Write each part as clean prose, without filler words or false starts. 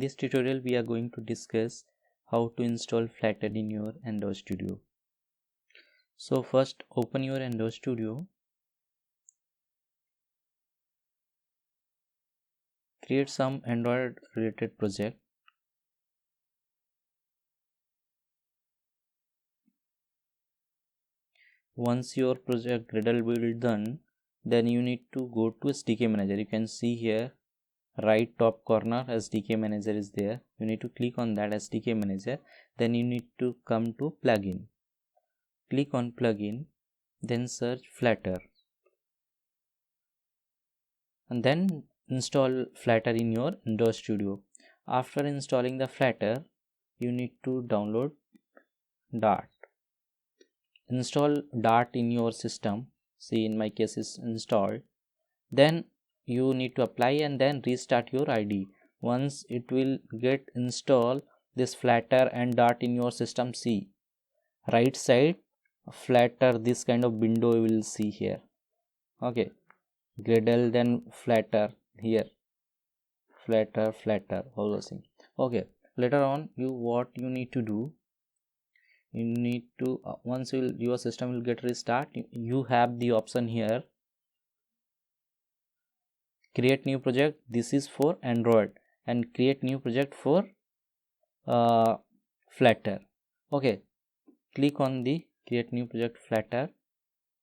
this tutorial we are going to discuss how to install Flutter in your Android Studio. So first open your Android Studio, create some Android related project. Once your project Gradle build done, then you need to go to SDK manager. You can see here right top corner SDK manager is there. You need to click on that SDK manager. Then you need to come to plugin. Click on plugin, then search Flutter, and then install Flutter in your Android Studio. After installing the Flutter, you need to download Dart. Install Dart in your system. See, in my case is installed. Then you need to apply and then restart your IDE. Once it will get installed this Flutter and Dart in your system, see right side Flutter, this kind of window you will see here. Okay, Gradle, then Flutter here, Flutter, all those things. Okay, later on what you need to do, you need to once your system will get restart, you have the option here create new project. This is for Android, and create new project for Flutter. Okay, click on the create new project Flutter.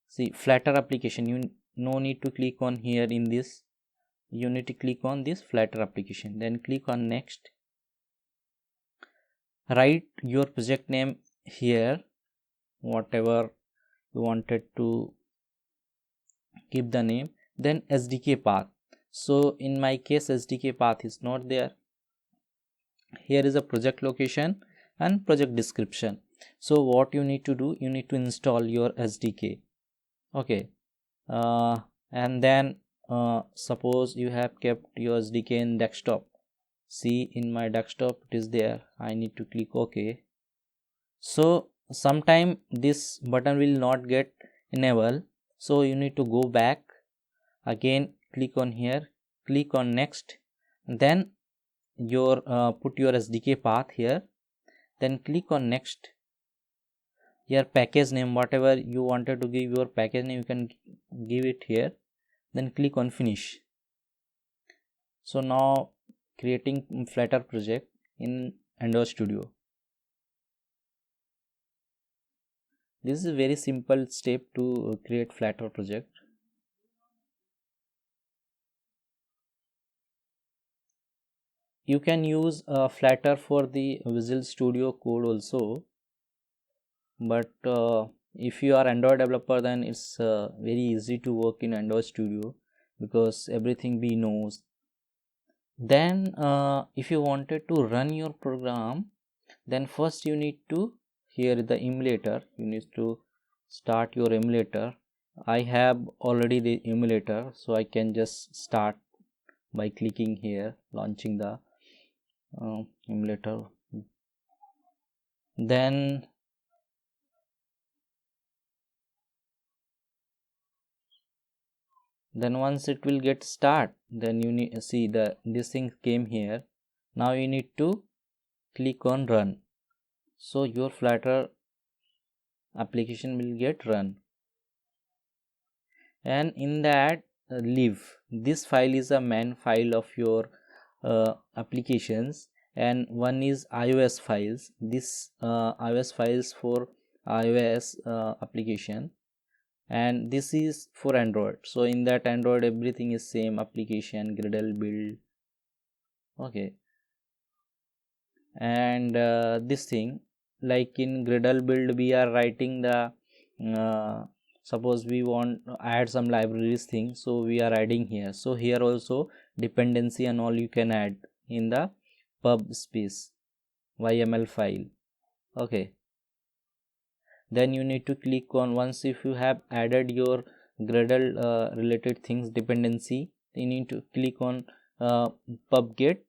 See Flutter application, you no need to click on here in this, you need to click on this Flutter application, then click on next. Write your project name here, whatever you wanted to keep the name, then SDK path. So in my case SDK path is not there. Here is a project location and project description. So what you need to do, you need to install your SDK. Okay, and then suppose you have kept your SDK in desktop. See in my desktop it is there. I need to click OK. So sometime this button will not get enabled, so you need to go back again, click on here, click on next, then your put your SDK path here, then click on next. Your package name, whatever you wanted to give your package name, you can give it here, then click on finish. So now creating Flutter project in Android Studio. This is a very simple step to create Flutter project. You can use Flutter for the Visual Studio Code also, but if you are Android developer, then it's very easy to work in Android Studio because everything we knows. Then if you wanted to run your program, then first you need to, here the emulator, you need to start your emulator. I have already the emulator, so I can just start by clicking here, launching the emulator. Then once it will get start, then you need see this thing came here. Now you need to click on run, so your Flutter application will get run, and in that leave this file is a main file of your applications, and one is iOS files. This iOS files for iOS application, and this is for Android. So in that Android everything is same, application, Gradle build. Okay, and this thing, like in Gradle build we are writing the suppose we want to add some libraries thing, so we are adding here. So here also dependency and all you can add in the pub space YML file. Okay, then you need to click on, once if you have added your Gradle related things dependency, you need to click on pub-get.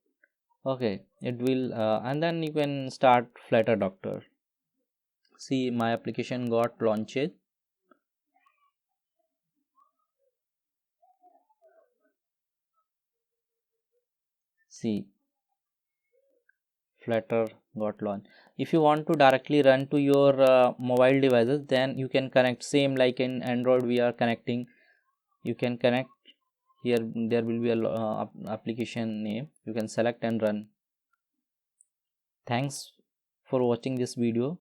Okay, it will and then you can start Flutter Doctor. See my application got launched. See Flutter got launched. If you want to directly run to your mobile devices, then you can connect, same like in Android we are connecting. You can connect here, there will be a application name, you can select and run. Thanks for watching this video.